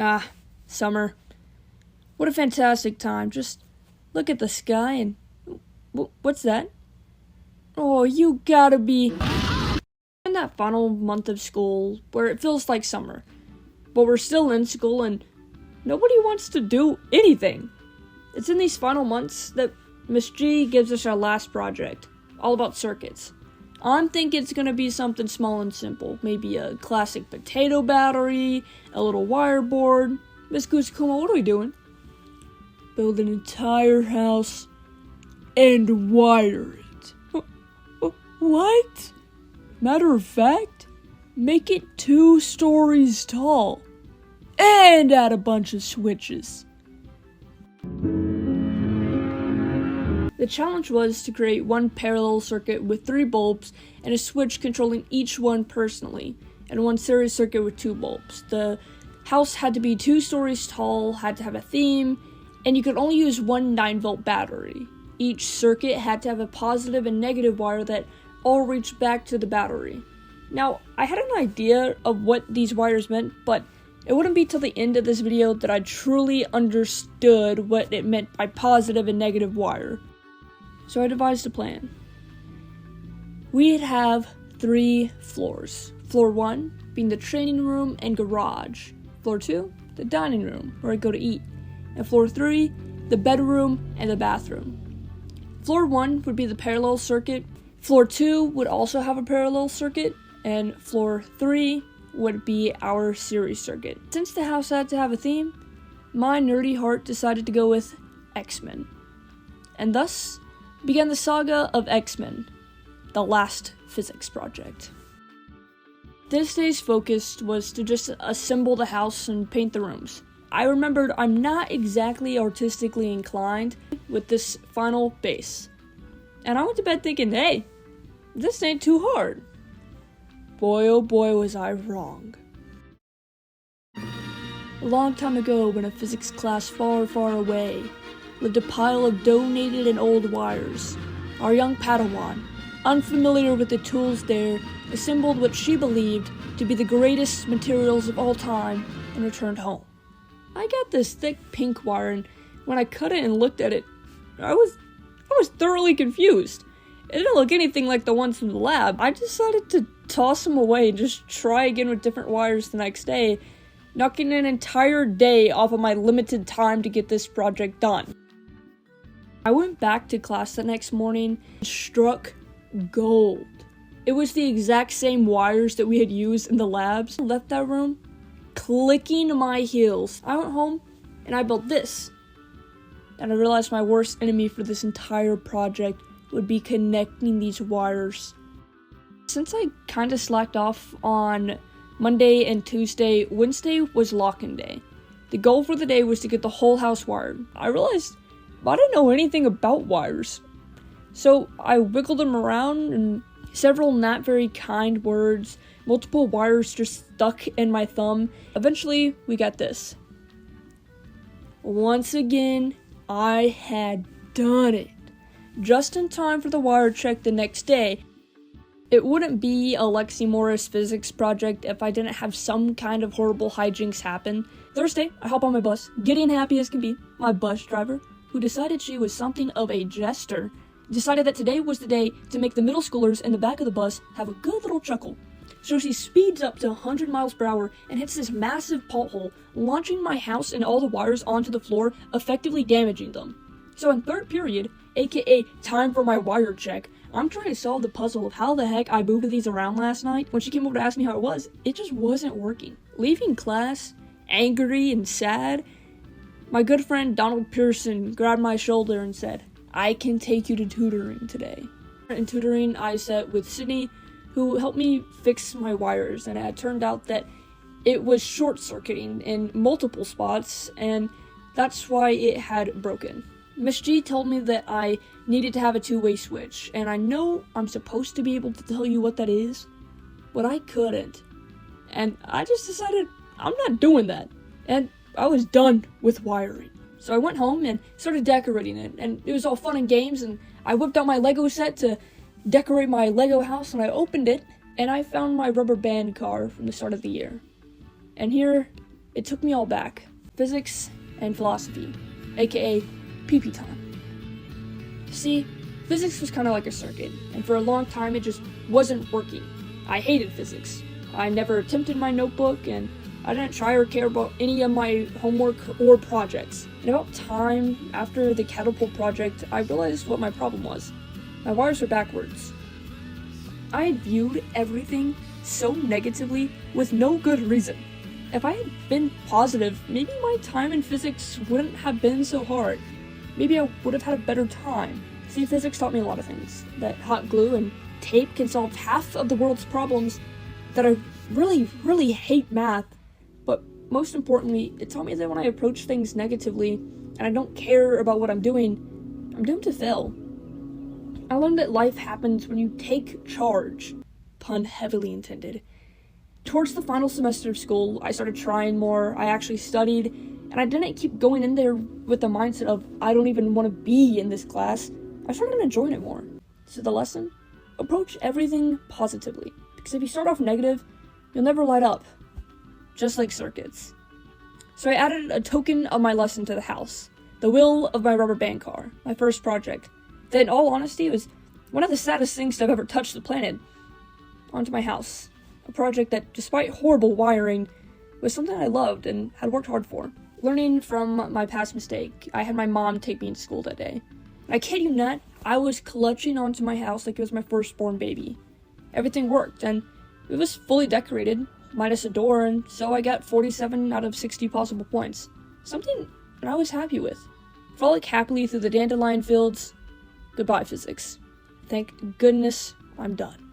Ah, summer. What a fantastic time. Just look at the sky and... What's that? Oh, you gotta be... In that final month of school where it feels like summer. But we're still in school and nobody wants to do anything. It's in these final months that Miss G gives us our last project. All about circuits. I'm thinking it's gonna be something small and simple. Maybe a classic potato battery, a little wire board. Miss Kusukuma, what are we doing? Build an entire house and wire it. What? Matter of fact, make it 2 stories tall. And add a bunch of switches. The challenge was to create one parallel circuit with 3 bulbs and a switch controlling each one personally, and one series circuit with 2 bulbs. The house had to be 2 stories tall, had to have a theme, and you could only use one 9-volt battery. Each circuit had to have a positive and negative wire that all reached back to the battery. Now, I had an idea of what these wires meant, but it wouldn't be till the end of this video that I truly understood what it meant by positive and negative wire. So I devised a plan. We'd have 3 floors. Floor 1 being the training room and garage. Floor 2, the dining room, where I go to eat. And floor 3, the bedroom and the bathroom. Floor 1 would be the parallel circuit. Floor 2 would also have a parallel circuit. And floor 3 would be our series circuit. Since the house had to have a theme, my nerdy heart decided to go with X-Men. And thus began the saga of X-Men, the last physics project. This day's focus was to just assemble the house and paint the rooms. I remembered I'm not exactly artistically inclined with this final base. And I went to bed thinking, hey, this ain't too hard. Boy, oh boy, was I wrong. A long time ago, in a physics class far, far away, lived a pile of donated and old wires. Our young Padawan, unfamiliar with the tools there, assembled what she believed to be the greatest materials of all time and returned home. I got this thick pink wire, and when I cut it and looked at it, I was thoroughly confused. It didn't look anything like the ones from the lab. I decided to toss them away and just try again with different wires the next day, knocking an entire day off of my limited time to get this project done. I went back to class the next morning and struck gold. It was the exact same wires that we had used in the labs. I left that room clicking my heels. I went home and I built this. And I realized my worst enemy for this entire project would be connecting these wires. Since I kinda slacked off on Monday and Tuesday, Wednesday was lock-in day. The goal for the day was to get the whole house wired. I realized I didn't know anything about wires. So I wiggled them around and several not very kind words, multiple wires just stuck in my thumb. Eventually, we got this. Once again, I had done it. Just in time for the wire check the next day. It wouldn't be a Lexi Morris physics project if I didn't have some kind of horrible hijinks happen. Thursday, I hop on my bus, getting happy as can be. My bus driver, who decided she was something of a jester, decided that today was the day to make the middle schoolers in the back of the bus have a good little chuckle. So she speeds up to 100 miles per hour and hits this massive pothole, launching my house and all the wires onto the floor, effectively damaging them. So in third period, aka time for my wire check, I'm trying to solve the puzzle of how the heck I moved these around last night. When she came over to ask me how it was, it just wasn't working. Leaving class, angry and sad, my good friend Donald Pearson grabbed my shoulder and said, I can take you to tutoring today. In tutoring, I sat with Sydney, who helped me fix my wires, and it turned out that it was short-circuiting in multiple spots, and that's why it had broken. Miss G told me that I needed to have a 2-way switch, and I know I'm supposed to be able to tell you what that is, but I couldn't. And I just decided I'm not doing that, and I was done with wiring. So I went home and started decorating it, and it was all fun and games, and I whipped out my Lego set to decorate my Lego house, and I opened it, and I found my rubber band car from the start of the year. And here it took me all back. Physics and philosophy, aka PP time. See, physics was kind of like a circuit, and for a long time it just wasn't working. I hated physics. I never attempted my notebook, and I didn't try or care about any of my homework or projects. And about time after the catapult project, I realized what my problem was. My wires were backwards. I had viewed everything so negatively with no good reason. If I had been positive, maybe my time in physics wouldn't have been so hard. Maybe I would have had a better time. See, physics taught me a lot of things. That hot glue and tape can solve half of the world's problems. That I really hate math. But most importantly, it taught me that when I approach things negatively and I don't care about what I'm doing, I'm doomed to fail. I learned that life happens when you take charge. Pun heavily intended. Towards the final semester of school, I started trying more, I actually studied, and I didn't keep going in there with the mindset of, I don't even want to be in this class. I started enjoying it more. So the lesson? Approach everything positively, because if you start off negative, you'll never light up. Just like circuits. So I added a token of my lesson to the house. The wheel of my rubber band car, my first project. That in all honesty was one of the saddest things to have ever touched the planet. Onto my house. A project that, despite horrible wiring, was something I loved and had worked hard for. Learning from my past mistake, I had my mom take me to school that day. And I kid you not, I was clutching onto my house like it was my firstborn baby. Everything worked, and it was fully decorated, minus a door, and so I got 47 out of 60 possible points. Something that I was happy with. Frolic happily through the dandelion fields. Goodbye, physics. Thank goodness I'm done.